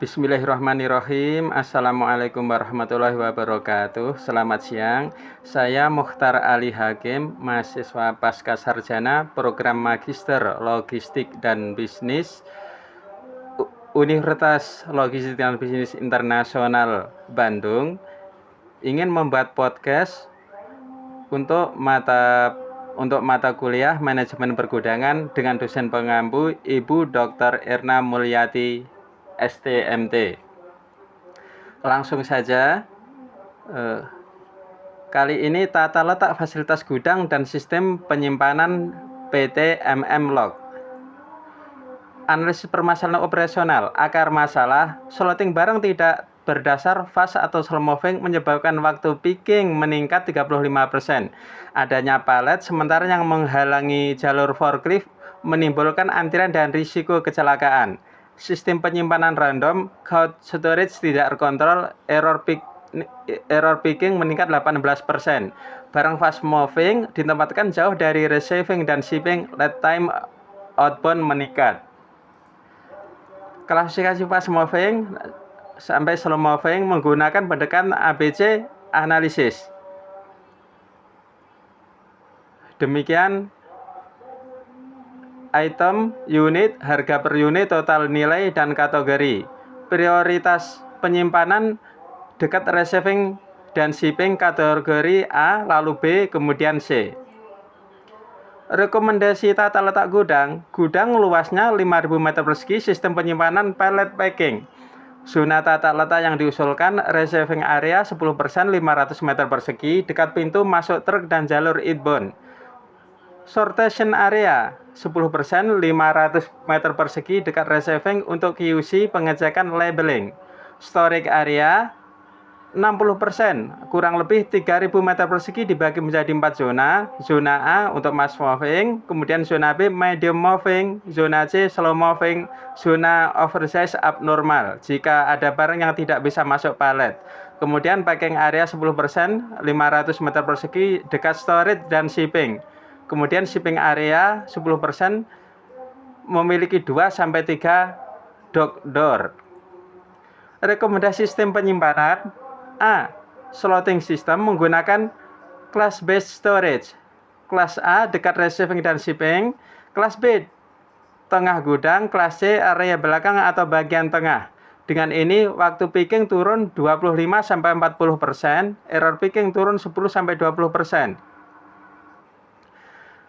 Bismillahirrahmanirrahim. Assalamualaikum warahmatullahi wabarakatuh. Selamat siang. Saya Mukhtar Ali Hakim, mahasiswa Pasca Sarjana Program Magister Logistik dan Bisnis Universitas Logistik dan Bisnis Internasional Bandung. Ingin membuat podcast untuk mata kuliah Manajemen Pergudangan dengan dosen pengampu Ibu Dr. Erna Mulyati STMT. Langsung saja, kali ini tata letak fasilitas gudang dan sistem penyimpanan PT MM Log. Analisis permasalahan operasional, akar masalah, slotting barang tidak berdasar fast atau slow moving menyebabkan waktu picking meningkat 35%. Adanya palet sementara yang menghalangi jalur forklift menimbulkan antrian dan risiko kecelakaan. Sistem penyimpanan random, cold storage tidak terkontrol, error picking meningkat 18%. Barang fast moving ditempatkan jauh dari receiving dan shipping, lead time outbound meningkat. Klasifikasi fast moving sampai slow moving menggunakan pendekatan ABC analisis. Demikian item, unit, harga per unit, total nilai, dan kategori. Prioritas penyimpanan dekat receiving dan shipping kategori A, lalu B, kemudian C. Rekomendasi tata letak gudang. Gudang luasnya 5.000 meter persegi, sistem penyimpanan pallet packing. Zona tata letak yang diusulkan, receiving area 10% 500 meter persegi, dekat pintu masuk truk dan jalur outbound. Sortation area 10% 500 meter persegi dekat receiving untuk QC pengecekan labeling. Storage area 60% kurang lebih 3.000 meter persegi dibagi menjadi 4 zona. Zona A untuk mass moving, kemudian zona B medium moving, zona C slow moving, zona oversize abnormal jika ada barang yang tidak bisa masuk palet. Kemudian packing area 10% 500 meter persegi dekat storage dan shipping. Kemudian shipping area 10% memiliki 2-3 dock door. Rekomendasi sistem penyimpanan. A. Slotting system menggunakan class based storage. Kelas A dekat receiving dan shipping. Kelas B tengah gudang. Kelas C area belakang atau bagian tengah. Dengan ini waktu picking turun 25-40%, error picking turun 10-20%.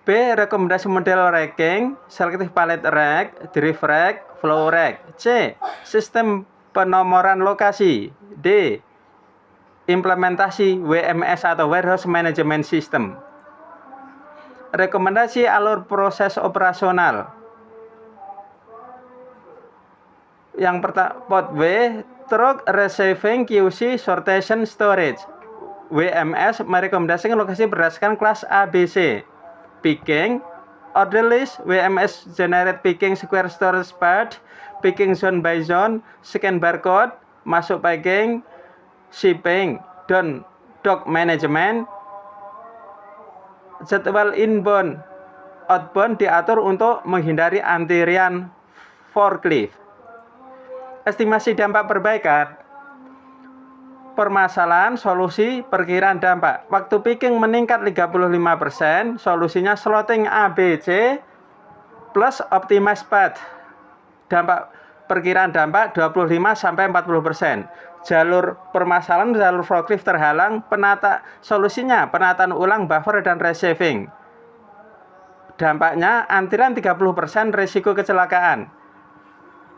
B. Rekomendasi model racking, selective pallet rack, drift rack, flow rack. C. Sistem penomoran lokasi. D. Implementasi WMS atau Warehouse Management System. Rekomendasi alur proses operasional. Yang pertama, pot W, truck, receiving, QC, sortation, storage. WMS merekomendasikan lokasi berdasarkan kelas ABC. Picking, order list, WMS generate picking square storage part, picking zone by zone, scan barcode, masuk packing, shipping, dan dock management. Jadwal inbound, outbound diatur untuk menghindari antrian forklift. Estimasi dampak perbaikan. Permasalahan, solusi, perkiraan dampak. Waktu picking meningkat 35%, solusinya slotting ABC plus optimize path. Dampak perkiraan dampak 25-40%. Jalur permasalahan, jalur forklift terhalang, solusinya penataan ulang buffer dan receiving. Dampaknya antrian 30%, risiko kecelakaan.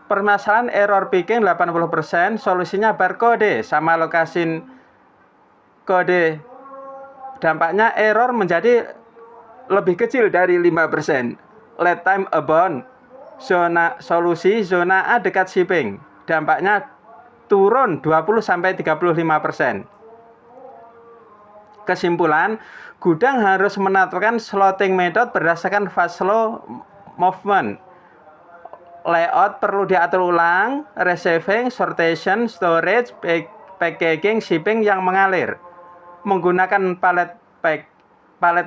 Permasalahan error picking 80%, solusinya barcode sama lokasi kode. Dampaknya error menjadi lebih kecil dari 5%. Lead time abound. Solusi zona A dekat shipping. Dampaknya turun 20-35%. Kesimpulan, gudang harus menetapkan slotting method berdasarkan fast slow movement. Layout perlu diatur ulang, receiving, sortation, storage, packaging, shipping yang mengalir. Menggunakan pallet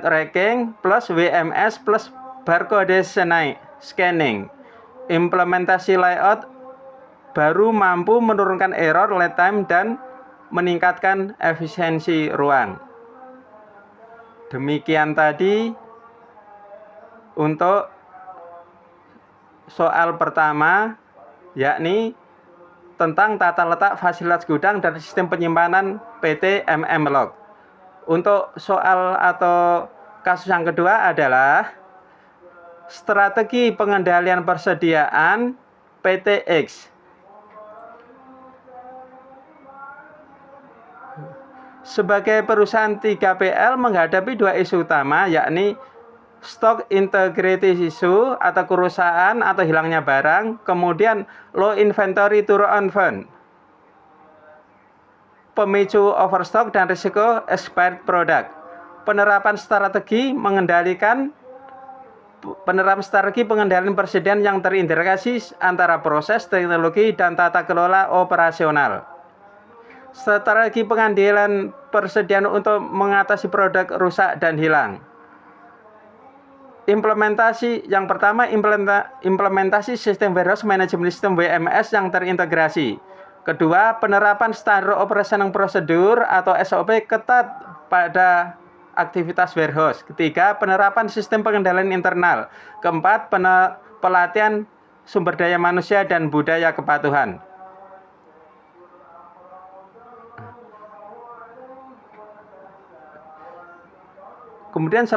racking plus WMS plus barcode scanning. Implementasi layout baru mampu menurunkan error, lead time, dan meningkatkan efisiensi ruang. Demikian tadi untuk soal pertama, yakni tentang tata letak fasilitas gudang dan sistem penyimpanan PT MM Log. Untuk soal atau kasus yang kedua adalah strategi pengendalian persediaan PTX. Sebagai perusahaan 3PL menghadapi dua isu utama, yakni stock integrity issue atau kerusakan atau hilangnya barang, kemudian low inventory turn on fund, pemicu overstock dan risiko expired product. Penerapan strategi pengendalian persediaan yang terintegrasi antara proses, teknologi, dan tata kelola operasional. Strategi pengendalian persediaan untuk mengatasi produk rusak dan hilang. Implementasi yang pertama, implementasi sistem warehouse management system WMS yang terintegrasi. Kedua, penerapan standar operational prosedur atau SOP ketat pada aktivitas warehouse. Ketiga, penerapan sistem pengendalian internal. Keempat, pelatihan sumber daya manusia dan budaya kepatuhan. Kemudian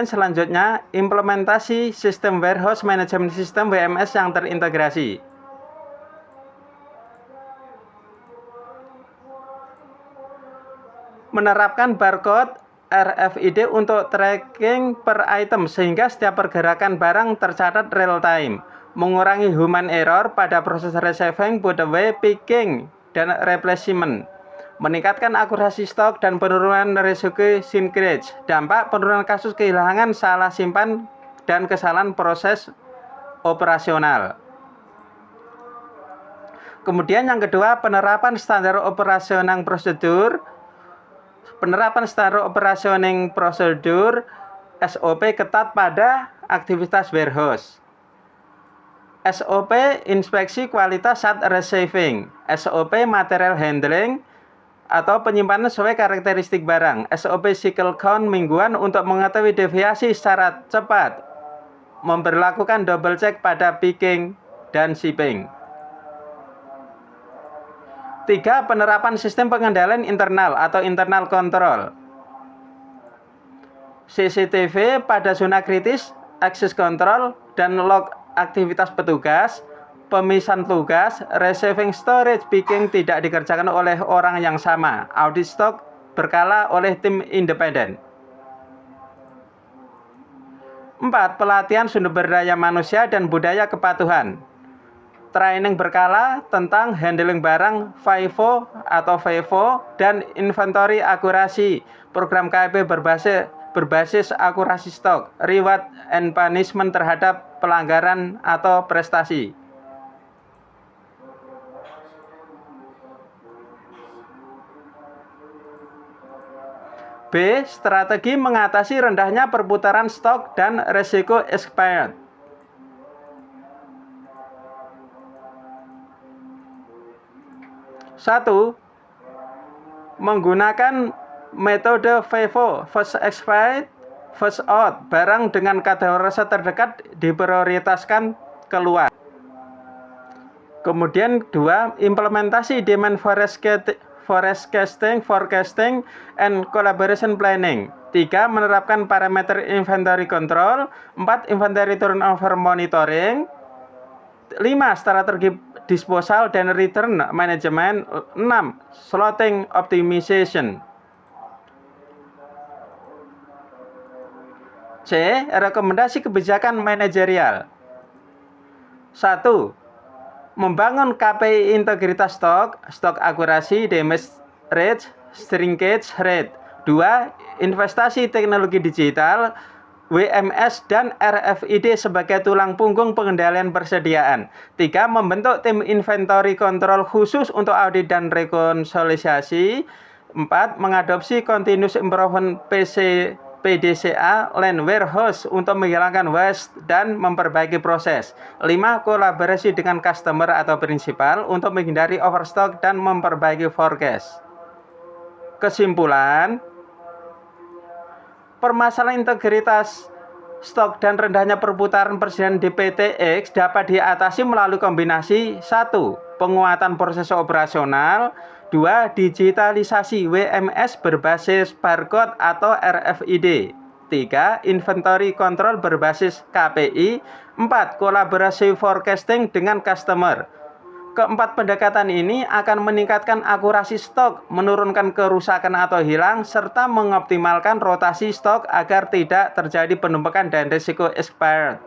selanjutnya implementasi sistem warehouse management system WMS yang terintegrasi. Menerapkan barcode RFID untuk tracking per item sehingga setiap pergerakan barang tercatat real time. Mengurangi human error pada proses receiving, put away, picking, dan replacement. Meningkatkan akurasi stok dan penurunan risiko shrinkage. Dampak penurunan kasus kehilangan, salah simpan, dan kesalahan proses operasional. Kemudian yang kedua, penerapan standar operasional prosedur. Penerapan standar operasional prosedur SOP ketat pada aktivitas warehouse. SOP inspeksi kualitas saat receiving, SOP material handling atau penyimpanan sesuai karakteristik barang, SOP cycle count mingguan untuk mengetahui deviasi secara cepat, memberlakukan double check pada picking dan shipping. 3. Penerapan sistem pengendalian internal atau internal control. CCTV pada zona kritis, access control, dan log aktivitas petugas, pemisahan tugas, receiving, storage, picking tidak dikerjakan oleh orang yang sama, audit stok berkala oleh tim independen. 4. Pelatihan sumber daya manusia dan budaya kepatuhan. Training berkala tentang handling barang FIFO atau FIFO dan inventory akurasi. Program KIP berbasis akurasi stok, reward and punishment terhadap pelanggaran atau prestasi. B. Strategi mengatasi rendahnya perputaran stok dan risiko expired. 1. Menggunakan metode FIFO, first expired, first out. Barang dengan kadaluarsa terdekat diprioritaskan keluar. Kemudian 2. Implementasi demand forecasting, and collaboration planning. 3. Menerapkan parameter inventory control. 4. Inventory turnover monitoring. 5. Strategi disposal dan return management. 6. Slotting optimization. C. Rekomendasi kebijakan manajerial. 1. Membangun KPI integritas stok, stok akurasi, damage rate, shrinkage rate. 2. Investasi teknologi digital, WMS dan RFID sebagai tulang punggung pengendalian persediaan. 3. Membentuk tim inventory control khusus untuk audit dan rekonsiliasi. 4. Mengadopsi Continuous Improvement PDCA Land Warehouse untuk menghilangkan waste dan memperbaiki proses. 5. Kolaborasi dengan customer atau prinsipal untuk menghindari overstock dan memperbaiki forecast. Kesimpulan, permasalahan integritas stok dan rendahnya perputaran persediaan DPTX dapat diatasi melalui kombinasi 1. Penguatan proses operasional, 2. Digitalisasi WMS berbasis barcode atau RFID, 3. Inventory control berbasis KPI, 4. Kolaborasi forecasting dengan customer. Keempat pendekatan ini akan meningkatkan akurasi stok, menurunkan kerusakan atau hilang, serta mengoptimalkan rotasi stok agar tidak terjadi penumpukan dan risiko expired.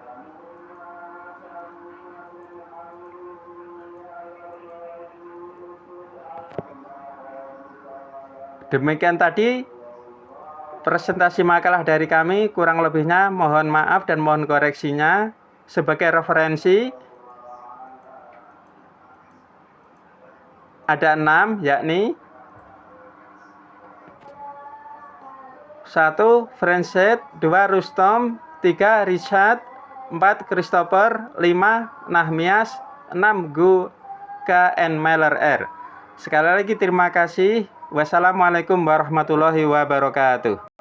Demikian tadi presentasi makalah dari kami, kurang lebihnya mohon maaf dan mohon koreksinya. Sebagai referensi ada 6, yakni 1. Frances, 2. Rustom, 3. Richard, 4. Christopher, 5. Nahmias, 6. Gu K.N. Meller R. Sekali lagi terima kasih. Wassalamualaikum warahmatullahi wabarakatuh.